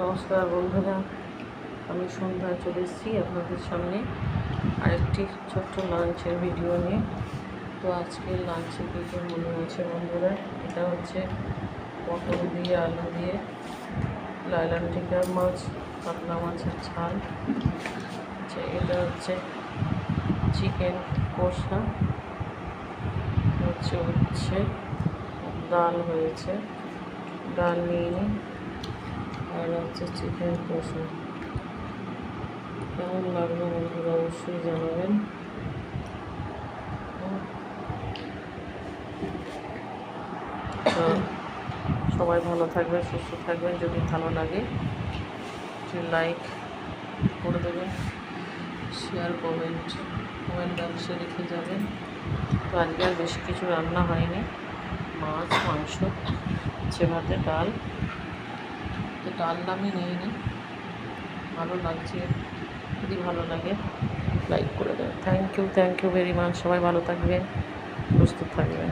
নমস্কার বন্ধুরা, আমি সন্ধ্যায় চলে এসেছি আপনাদের সামনে আরেকটি ছোট্ট লাঞ্চের ভিডিও নিয়ে। তো আজকের লাঞ্চের ভিডিও মনে আছে বন্ধুরা, এটা হচ্ছে পটল দিয়ে আলু দিয়ে লাইলান্টিকার মাছ, কাতলা মাছের ঝাল। আচ্ছা, এটা হচ্ছে চিকেন কষা, হচ্ছে ডাল হয়েছে, ডাল নিয়ে নিই, আর হচ্ছে চিকেন কষা। কেমন লাগলো বন্ধুরা অবশ্যই জানাবেন। সবাই ভালো থাকবেন, সুস্থ থাকবেন। যদি ভালো লাগে একটু লাইক করে দেবেন, শেয়ার কমেন্ট বক্সে রেখে যাবেন। তো আজকে আর বেশি কিছু রান্না হয়নি, মাছ, মাংস, ভাতে ডাল। তো ডালটা আমি নিইনি, ভালো লাগছে। যদি ভালো লাগে লাইক করে দেবেন। Thank you very much. সবাই ভালো থাকবেন, সুস্থ থাকবেন।